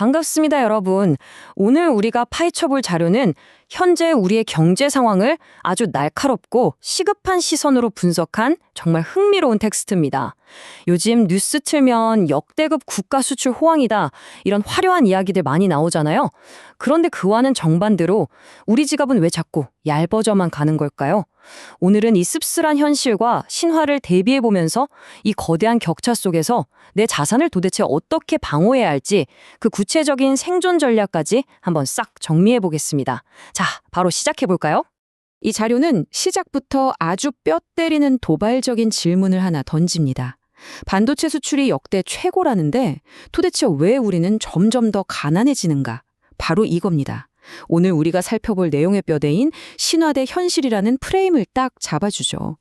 반갑습니다, 여러분. 오늘 우리가 파헤쳐 볼 자료는 현재 우리의 경제 상황을 아주 날카롭고 시급한 시선으로 분석한 정말 흥미로운 텍스트입니다. 요즘 뉴스 틀면 역대급 국가 수출 호황이다, 이런 화려한 이야기들 많이 나오잖아요. 그런데 그와는 정반대로 우리 지갑은 왜 자꾸 얇아져만 가는 걸까요? 오늘은 이 씁쓸한 현실과 신화를 대비해보면서 이 거대한 격차 속에서 내 자산을 도대체 어떻게 방어해야 할지, 그 구체적인 생존 전략까지 한번 싹 정리해보겠습니다. 자, 바로 시작해볼까요? 이 자료는 시작부터 아주 뼈 때리는 도발적인 질문을 하나 던집니다. 반도체 수출이 역대 최고라는데 도대체 왜 우리는 점점 더 가난해지는가? 바로 이겁니다. 오늘 우리가 살펴볼 내용의 뼈대인 신화 대 현실이라는 프레임을 딱 잡아주죠.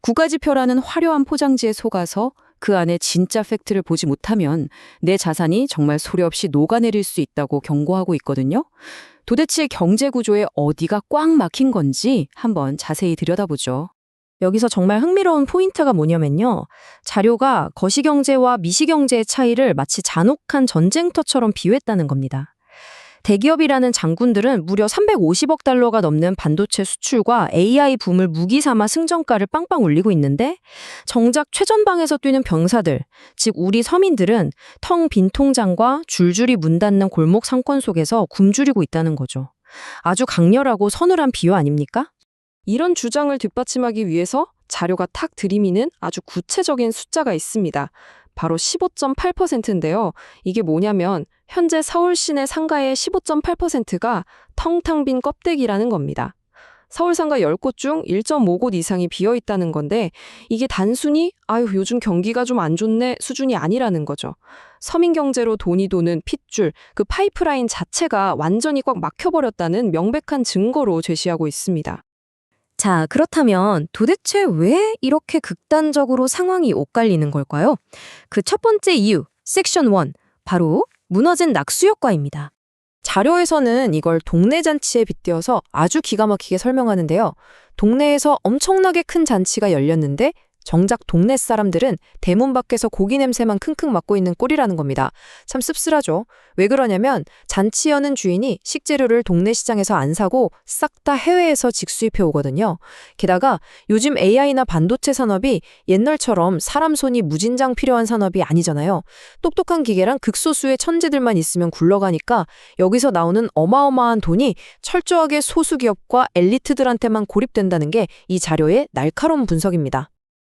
국가지표라는 화려한 포장지에 속아서 그 안에 진짜 팩트를 보지 못하면 내 자산이 정말 소리 없이 녹아내릴 수 있다고 경고하고 있거든요. 도대체 경제 구조에 어디가 꽉 막힌 건지 한번 자세히 들여다보죠. 여기서 정말 흥미로운 포인트가 뭐냐면요. 자료가 거시경제와 미시경제의 차이를 마치 잔혹한 전쟁터처럼 비유했다는 겁니다. 대기업이라는 장군들은 무려 350억 달러가 넘는 반도체 수출과 AI 붐을 무기 삼아 승전가를 빵빵 올리고 있는데, 정작 최전방에서 뛰는 병사들, 즉 우리 서민들은 텅 빈 통장과 줄줄이 문 닫는 골목 상권 속에서 굶주리고 있다는 거죠. 아주 강렬하고 서늘한 비유 아닙니까? 이런 주장을 뒷받침하기 위해서 자료가 탁 들이미는 아주 구체적인 숫자가 있습니다. 바로 15.8%인데요. 이게 뭐냐면 현재 서울 시내 상가의 15.8%가 텅텅 빈 껍데기라는 겁니다. 서울 상가 10곳 중 1.5곳 이상이 비어 있다는 건데, 이게 단순히 아유 요즘 경기가 좀 안 좋네 수준이 아니라는 거죠. 서민 경제로 돈이 도는 핏줄, 그 파이프라인 자체가 완전히 꽉 막혀버렸다는 명백한 증거로 제시하고 있습니다. 자, 그렇다면 도대체 왜 이렇게 극단적으로 상황이 엇갈리는 걸까요? 그 첫 번째 이유, 섹션 1, 바로 무너진 낙수 효과입니다. 자료에서는 이걸 동네 잔치에 빗대어서 아주 기가 막히게 설명하는데요. 동네에서 엄청나게 큰 잔치가 열렸는데 정작 동네 사람들은 대문 밖에서 고기 냄새만 킁킁 맡고 있는 꼴이라는 겁니다. 참 씁쓸하죠. 왜 그러냐면 잔치 여는 주인이 식재료를 동네 시장에서 안 사고 싹 다 해외에서 직수입해 오거든요. 게다가 요즘 AI나 반도체 산업이 옛날처럼 사람 손이 무진장 필요한 산업이 아니잖아요. 똑똑한 기계랑 극소수의 천재들만 있으면 굴러가니까 여기서 나오는 어마어마한 돈이 철저하게 소수기업과 엘리트들한테만 고립된다는 게 이 자료의 날카로운 분석입니다.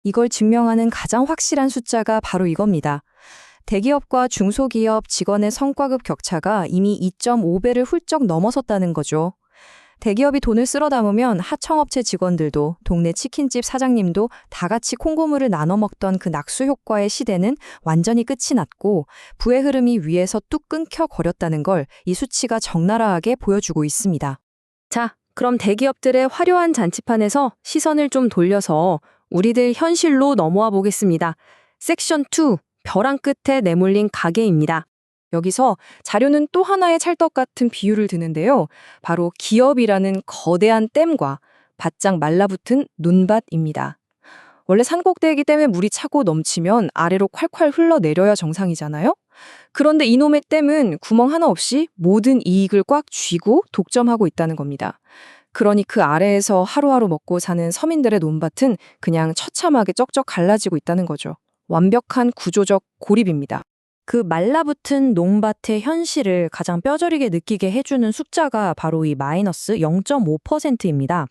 이걸 증명하는 가장 확실한 숫자가 바로 이겁니다. 대기업과 중소기업 직원의 성과급 격차가 이미 2.5배를 훌쩍 넘어섰다는 거죠. 대기업이 돈을 쓸어 담으면 하청업체 직원들도 동네 치킨집 사장님도 다 같이 콩고물을 나눠 먹던 그 낙수 효과의 시대는 완전히 끝이 났고, 부의 흐름이 위에서 뚝 끊겨 버렸다는 걸 이 수치가 적나라하게 보여주고 있습니다. 자, 그럼 대기업들의 화려한 잔치판에서 시선을 좀 돌려서 우리들 현실로 넘어와 보겠습니다. 섹션 2, 벼랑 끝에 내몰린 가게입니다. 여기서 자료는 또 하나의 찰떡 같은 비유를 드는데요. 바로 기업이라는 거대한 댐과 바짝 말라붙은 눈밭입니다. 원래 산꼭대기 댐에 물이 차고 넘치면 아래로 콸콸 흘러내려야 정상이잖아요. 그런데 이놈의 댐은 구멍 하나 없이 모든 이익을 꽉 쥐고 독점하고 있다는 겁니다. 그러니 그 아래에서 하루하루 먹고 사는 서민들의 논밭은 그냥 처참하게 쩍쩍 갈라지고 있다는 거죠. 완벽한 구조적 고립입니다. 그 말라붙은 농밭의 현실을 가장 뼈저리게 느끼게 해주는 숫자가 바로 이 마이너스 0.5%입니다.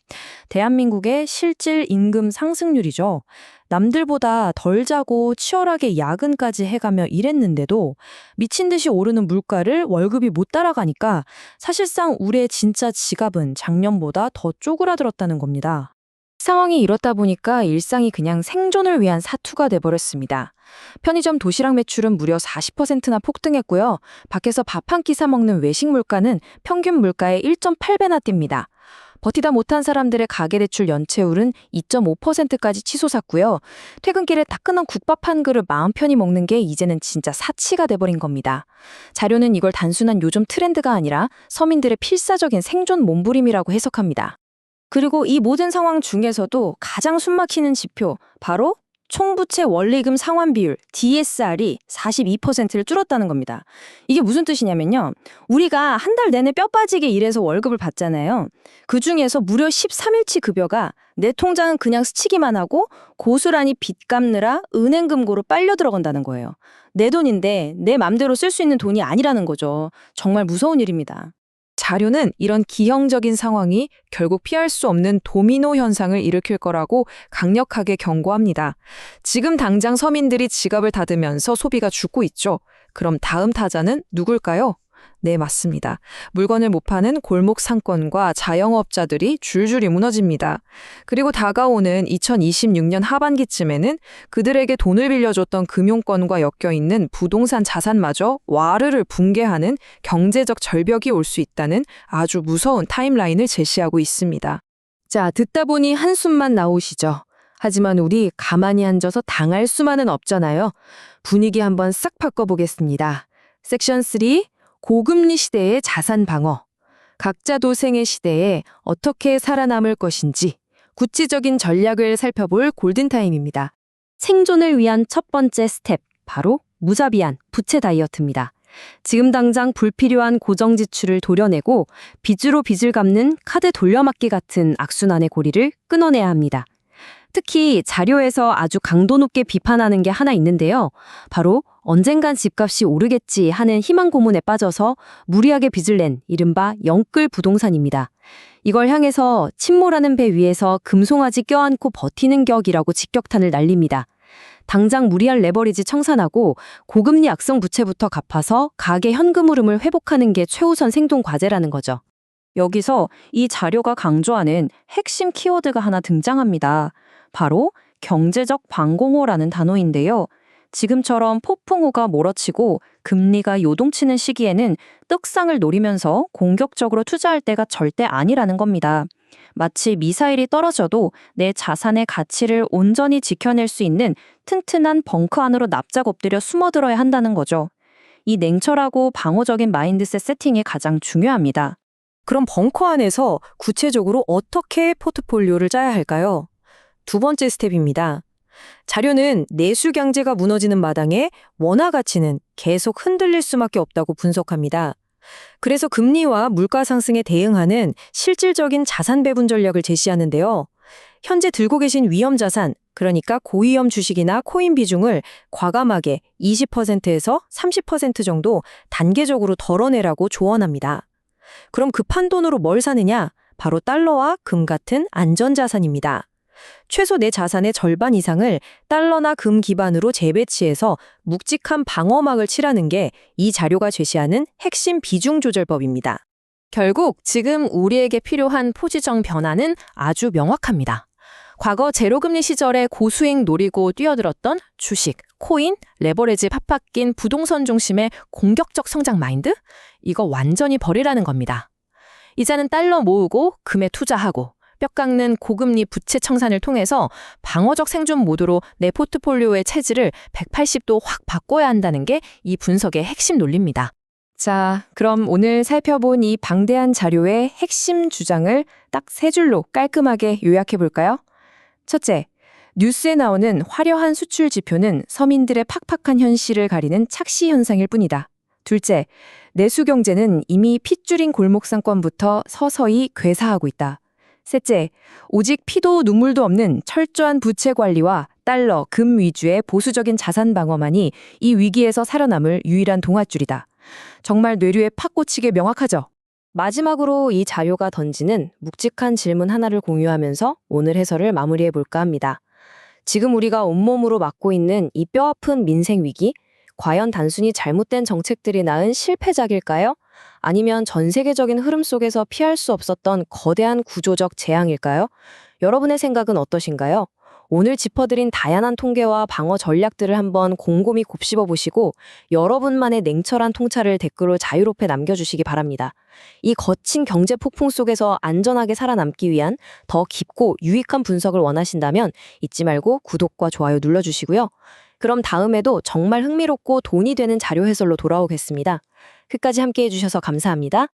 대한민국의 실질 임금 상승률이죠. 남들보다 덜 자고 치열하게 야근까지 해가며 일했는데도 미친 듯이 오르는 물가를 월급이 못 따라가니까 사실상 우리의 진짜 지갑은 작년보다 더 쪼그라들었다는 겁니다. 상황이 이렇다 보니까 일상이 그냥 생존을 위한 사투가 돼버렸습니다. 편의점 도시락 매출은 무려 40%나 폭등했고요. 밖에서 밥 한 끼 사 먹는 외식 물가는 평균 물가의 1.8배나 뜁니다. 버티다 못한 사람들의 가계대출 연체율은 2.5%까지 치솟았고요. 퇴근길에 따끈한 국밥 한 그릇 마음 편히 먹는 게 이제는 진짜 사치가 돼버린 겁니다. 자료는 이걸 단순한 요즘 트렌드가 아니라 서민들의 필사적인 생존 몸부림이라고 해석합니다. 그리고 이 모든 상황 중에서도 가장 숨막히는 지표, 바로 총부채 원리금 상환 비율 DSR이 42%를 줄었다는 겁니다. 이게 무슨 뜻이냐면요. 우리가 한 달 내내 뼈 빠지게 일해서 월급을 받잖아요. 그중에서 무려 13일치 급여가 내 통장은 그냥 스치기만 하고 고스란히 빚 갚느라 은행 금고로 빨려 들어간다는 거예요. 내 돈인데 내 맘대로 쓸 수 있는 돈이 아니라는 거죠. 정말 무서운 일입니다. 자료는 이런 기형적인 상황이 결국 피할 수 없는 도미노 현상을 일으킬 거라고 강력하게 경고합니다. 지금 당장 서민들이 지갑을 닫으면서 소비가 죽고 있죠. 그럼 다음 타자는 누굴까요? 네, 맞습니다. 물건을 못 파는 골목 상권과 자영업자들이 줄줄이 무너집니다. 그리고 다가오는 2026년 하반기쯤에는 그들에게 돈을 빌려줬던 금융권과 엮여있는 부동산 자산마저 와르르 붕괴하는 경제적 절벽이 올 수 있다는 아주 무서운 타임라인을 제시하고 있습니다. 자, 듣다 보니 한숨만 나오시죠? 하지만 우리 가만히 앉아서 당할 수만은 없잖아요. 분위기 한번 싹 바꿔보겠습니다. 섹션 3. 고금리 시대의 자산 방어. 각자 도생의 시대에 어떻게 살아남을 것인지 구체적인 전략을 살펴볼 골든타임입니다. 생존을 위한 첫 번째 스텝, 바로 무자비한 부채 다이어트입니다. 지금 당장 불필요한 고정 지출을 도려내고 빚으로 빚을 갚는 카드 돌려막기 같은 악순환의 고리를 끊어내야 합니다. 특히 자료에서 아주 강도 높게 비판하는 게 하나 있는데요. 바로 언젠간 집값이 오르겠지 하는 희망 고문에 빠져서 무리하게 빚을 낸 이른바 영끌 부동산입니다. 이걸 향해서 침몰하는 배 위에서 금송아지 껴안고 버티는 격이라고 직격탄을 날립니다. 당장 무리할 레버리지 청산하고 고금리 악성 부채부터 갚아서 가계 현금 흐름을 회복하는 게 최우선 생존 과제라는 거죠. 여기서 이 자료가 강조하는 핵심 키워드가 하나 등장합니다. 바로 경제적 방공호라는 단어인데요. 지금처럼 폭풍우가 몰아치고 금리가 요동치는 시기에는 떡상을 노리면서 공격적으로 투자할 때가 절대 아니라는 겁니다. 마치 미사일이 떨어져도 내 자산의 가치를 온전히 지켜낼 수 있는 튼튼한 벙커 안으로 납작 엎드려 숨어들어야 한다는 거죠. 이 냉철하고 방어적인 마인드셋 세팅이 가장 중요합니다. 그럼 벙커 안에서 구체적으로 어떻게 포트폴리오를 짜야 할까요? 두 번째 스텝입니다. 자료는 내수 경제가 무너지는 마당에 원화 가치는 계속 흔들릴 수밖에 없다고 분석합니다. 그래서 금리와 물가 상승에 대응하는 실질적인 자산 배분 전략을 제시하는데요. 현재 들고 계신 위험 자산, 그러니까 고위험 주식이나 코인 비중을 과감하게 20%에서 30% 정도 단계적으로 덜어내라고 조언합니다. 그럼 급한 돈으로 뭘 사느냐? 바로 달러와 금 같은 안전자산입니다. 최소 내 자산의 절반 이상을 달러나 금 기반으로 재배치해서 묵직한 방어막을 칠하는 게 이 자료가 제시하는 핵심 비중 조절법입니다. 결국 지금 우리에게 필요한 포지정 변화는 아주 명확합니다. 과거 제로금리 시절에 고수익 노리고 뛰어들었던 주식, 코인, 레버리지 팍팍 낀 부동산 중심의 공격적 성장 마인드? 이거 완전히 버리라는 겁니다. 이제는 달러 모으고 금에 투자하고 뼈 깎는 고금리 부채 청산을 통해서 방어적 생존 모드로 내 포트폴리오의 체질을 180도 확 바꿔야 한다는 게 이 분석의 핵심 논리입니다. 자, 그럼 오늘 살펴본 이 방대한 자료의 핵심 주장을 딱 세 줄로 깔끔하게 요약해 볼까요? 첫째, 뉴스에 나오는 화려한 수출 지표는 서민들의 팍팍한 현실을 가리는 착시 현상일 뿐이다. 둘째, 내수 경제는 이미 핏줄인 골목상권부터 서서히 괴사하고 있다. 셋째, 오직 피도 눈물도 없는 철저한 부채 관리와 달러, 금 위주의 보수적인 자산 방어만이 이 위기에서 살아남을 유일한 동아줄이다. 정말 뇌류에 팍 꽂히게 명확하죠? 마지막으로 이 자료가 던지는 묵직한 질문 하나를 공유하면서 오늘 해설을 마무리해볼까 합니다. 지금 우리가 온몸으로 맞고 있는 이 뼈아픈 민생 위기, 과연 단순히 잘못된 정책들이 낳은 실패작일까요? 아니면 전 세계적인 흐름 속에서 피할 수 없었던 거대한 구조적 재앙일까요? 여러분의 생각은 어떠신가요? 오늘 짚어드린 다양한 통계와 방어 전략들을 한번 곰곰이 곱씹어 보시고 여러분만의 냉철한 통찰을 댓글로 자유롭게 남겨주시기 바랍니다. 이 거친 경제 폭풍 속에서 안전하게 살아남기 위한 더 깊고 유익한 분석을 원하신다면 잊지 말고 구독과 좋아요 눌러주시고요. 그럼 다음에도 정말 흥미롭고 돈이 되는 자료 해설로 돌아오겠습니다. 끝까지 함께해 주셔서 감사합니다.